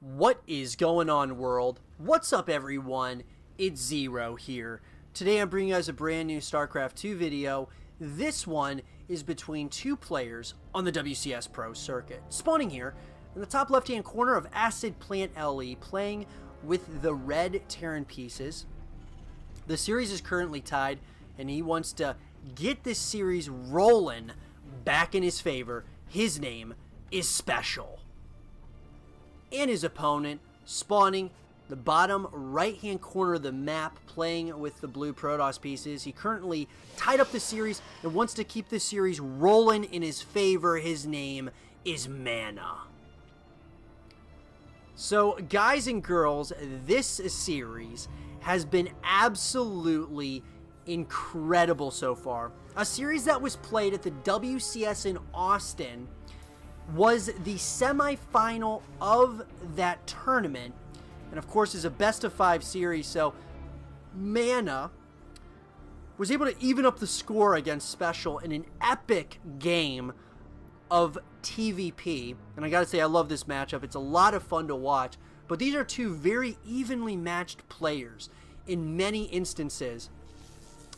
What is going on, world? What's up, everyone? It's Zero here. Today I'm bringing you guys a brand new Starcraft 2 video. This one is between two players on the WCS Pro circuit. Spawning here in the top left-hand corner of Acid Plant LE, playing with the red Terran pieces. The series is currently tied, and he wants to get this series rolling back in his favor. His name is SpeCial. And his opponent spawning the bottom right hand corner of the map, playing with the blue Protoss pieces. He currently tied up the series and wants to keep the series rolling in his favor. His name is MaNa. So guys and girls, this series has been absolutely incredible so far. A series that was played at the WCS in Austin was the semifinal of that tournament, and of course is a best of 5 series. So MaNa was able to even up the score against SpeCial in an epic game of TvP, and I gotta say, I love this matchup. It's a lot of fun to watch, but these are two very evenly matched players in many instances.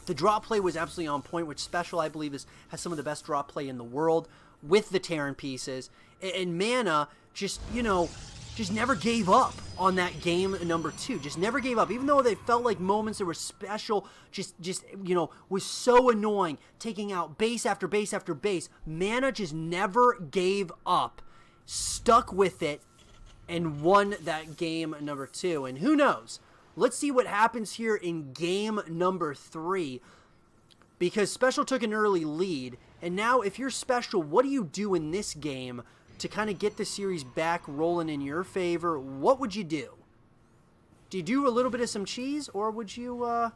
The drop play was absolutely on point, which SpeCial, I believe, has some of the best drop play in the world with the Terran pieces. And MaNa just never gave up on that game number 2. Just never gave up. Even though they felt like moments that were SpeCial was so annoying, taking out base after base after base, MaNa just never gave up. Stuck with it and won that game number 2. And who knows? Let's see what happens here in game number 3, because SpeCial took an early lead. And now, if you're SpeCial, what do you do in this game to kind of get the series back rolling in your favor? What would you do? Do you do a little bit of some cheese, or would you, I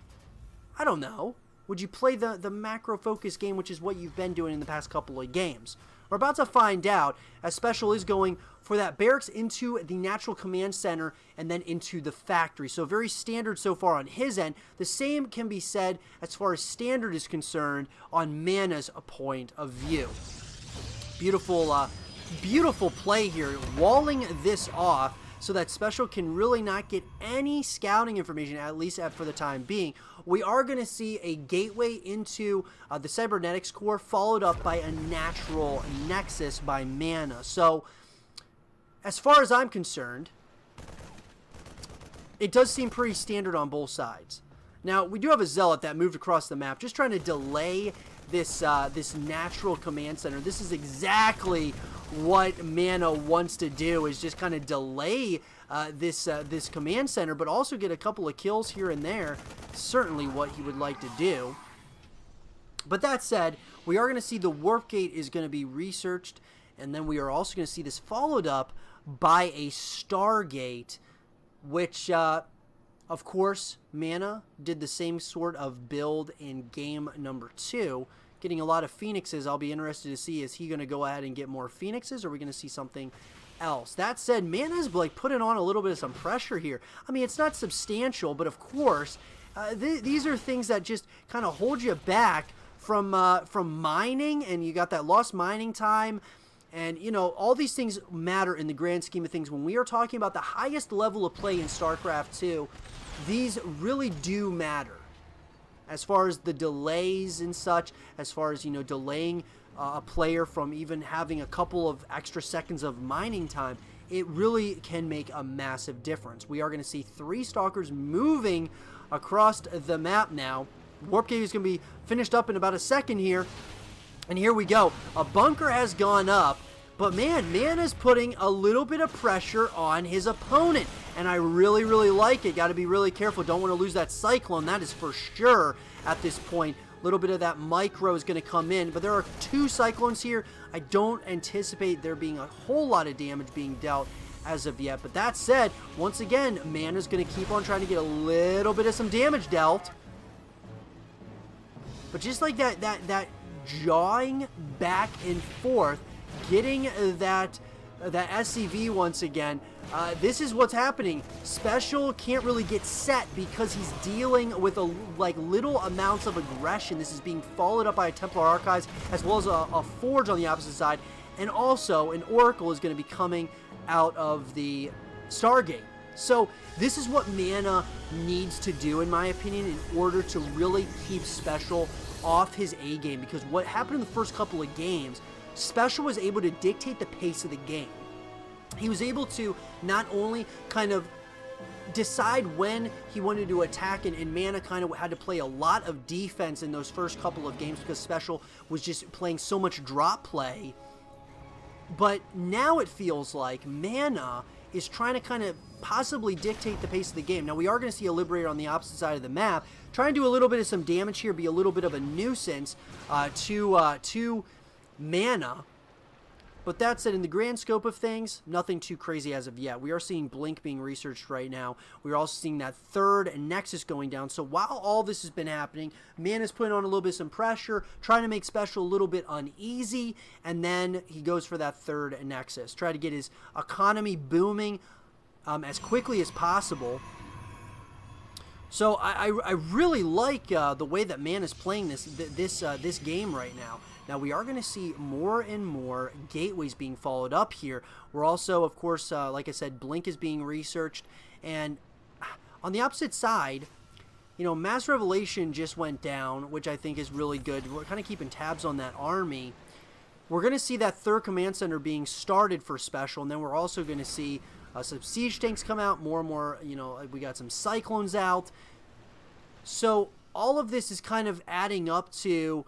don't know, would you play the macro focus game, which is what you've been doing in the past couple of games? We're about to find out, as SpeCial is going for that barracks into the natural command center and then into the factory. So very standard so far on his end. The same can be said as far as standard is concerned on MaNa's point of view. Beautiful, beautiful play here, walling this off so that SpeCial can really not get any scouting information, at least for the time being. We are going to see a gateway into the cybernetics core, followed up by a natural nexus by MaNa. So, as far as I'm concerned, it does seem pretty standard on both sides. Now, we do have a Zealot that moved across the map, just trying to delay this this natural command center. This is exactly what MaNa wants to do, is just kind of delay this command center, but also get a couple of kills here and there. Certainly what he would like to do. But that said, we are going to see the warp gate is going to be researched, and then we are also going to see this followed up by a Stargate, which of course MaNa did the same sort of build in game number 2, getting a lot of Phoenixes. I'll be interested to see, is he going to go ahead and get more Phoenixes, or are we going to see something else? That said, MaNa's like putting on a little bit of some pressure here. I mean, it's not substantial, but of course these are things that just kind of hold you back from mining, and you got that lost mining time. And, you know, all these things matter in the grand scheme of things. When we are talking about the highest level of play in StarCraft 2, these really do matter. As far as the delays and such, as far as, delaying a player from even having a couple of extra seconds of mining time, it really can make a massive difference. We are going to see 3 Stalkers moving across the map now. Warp Gate is going to be finished up in about a second here. And here we go. A bunker has gone up, but man, MaNa's putting a little bit of pressure on his opponent, and I really, really like it. Got to be really careful. Don't want to lose that Cyclone. That is for sure at this point. A little bit of that micro is going to come in, but there are 2 Cyclones here. I don't anticipate there being a whole lot of damage being dealt as of yet. But that said, once again, MaNa's going to keep on trying to get a little bit of some damage dealt. But just like that jawing back and forth, getting that SCV once again. This is what's happening. SpeCial can't really get set because he's dealing with little amounts of aggression. This is being followed up by a Templar Archives, as well as a Forge on the opposite side, and also an Oracle is going to be coming out of the Stargate. So this is what MaNa needs to do, in my opinion, in order to really keep SpeCial off his A game, because what happened in the first couple of games, SpeCial was able to dictate the pace of the game. He was able to not only kind of decide when he wanted to attack, and MaNa kind of had to play a lot of defense in those first couple of games because SpeCial was just playing so much drop play. But now it feels like MaNa is trying to kind of possibly dictate the pace of the game. Now we are going to see a Liberator on the opposite side of the map, trying to do a little bit of some damage here, be a little bit of a nuisance to MaNa. But that said, in the grand scope of things, nothing too crazy as of yet. We are seeing Blink being researched right now. We're also seeing that third Nexus going down. So while all this has been happening, MaNa's putting on a little bit of some pressure, trying to make SpeCial a little bit uneasy, and then he goes for that third Nexus. Try to get his economy booming as quickly as possible. So I really like the way that MaNa's playing this game right now. Now, we are going to see more and more gateways being followed up here. We're also, of course, like I said, Blink is being researched. And on the opposite side, you know, Mass Revelation just went down, which I think is really good. We're kind of keeping tabs on that army. We're going to see that third command center being started for SpeCial. And then we're also going to see some siege tanks come out. More and more, you know, we got some cyclones out. So all of this is kind of adding up to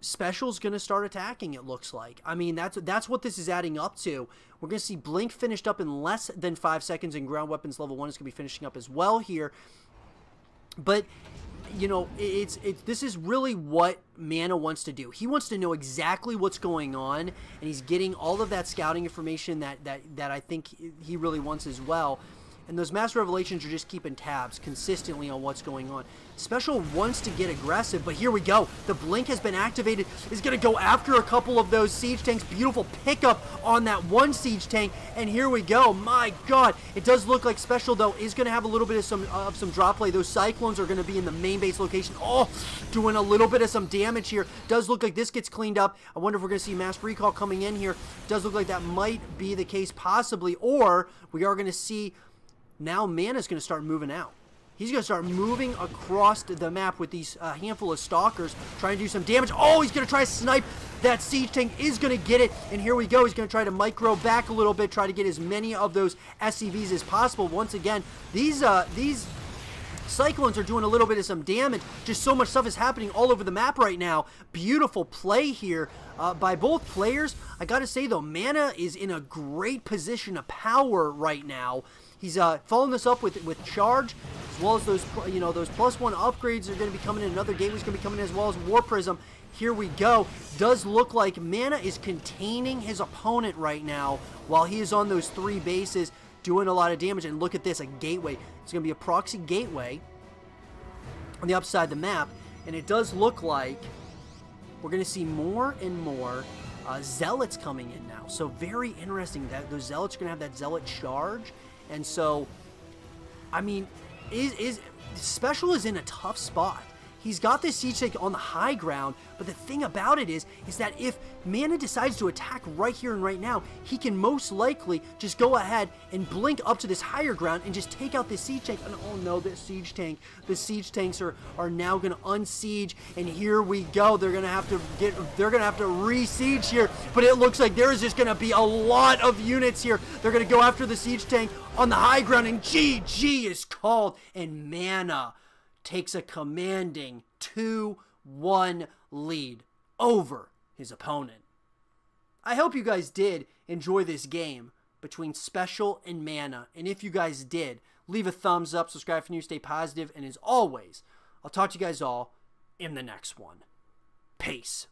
SpeCial's going to start attacking, it looks like. I mean, that's what this is adding up to. We're going to see Blink finished up in less than 5 seconds, and Ground Weapons Level 1 is going to be finishing up as well here. But, you know, this is really what MaNa wants to do. He wants to know exactly what's going on, and he's getting all of that scouting information that I think he really wants as well. And those Mass Revelations are just keeping tabs consistently on what's going on. SpeCial wants to get aggressive, but here we go. The Blink has been activated. Is going to go after a couple of those siege tanks. Beautiful pickup on that one siege tank. And here we go. My God. It does look like SpeCial, though, is going to have a little bit of some drop play. Those Cyclones are going to be in the main base location. Oh, doing a little bit of some damage here. Does look like this gets cleaned up. I wonder if we're going to see Mass Recall coming in here. Does look like that might be the case possibly. Or we are going to see now MaNa's going to start moving out. He's going to start moving across the map with these handful of stalkers, trying to do some damage. Oh, he's going to try to snipe. That siege tank is going to get it. And here we go. He's going to try to micro back a little bit, try to get as many of those SCVs as possible. Once again, these Cyclones are doing a little bit of some damage. Just so much stuff is happening all over the map right now. Beautiful play here by both players. I got to say, though, MaNa is in a great position of power right now. He's following this up with charge, as well as those, you know, those +1 upgrades are going to be coming in. Another gateway's going to be coming in, as well as War Prism. Here we go. Does look like MaNa is containing his opponent right now while he is on those 3 bases, doing a lot of damage. And look at this, a gateway. It's going to be a proxy gateway on the upside of the map, and it does look like we're going to see more and more Zealots coming in now. So very interesting that those Zealots are going to have that Zealot charge. And so, I mean, SpeCial is in a tough spot. He's got this siege tank on the high ground, but the thing about it is that if MaNa decides to attack right here and right now, he can most likely just go ahead and blink up to this higher ground and just take out this siege tank. And oh no, this siege tank. The siege tanks are now going to unsiege, and here we go. They're going to have to re-siege here, but it looks like there is just going to be a lot of units here. They're going to go after the siege tank on the high ground, and GG is called, and MaNa takes a commanding 2-1 lead over his opponent. I hope you guys did enjoy this game between SpeCial and MaNa, and if you guys did, leave a thumbs up, subscribe for new, stay positive, and as always, I'll talk to you guys all in the next one. Peace.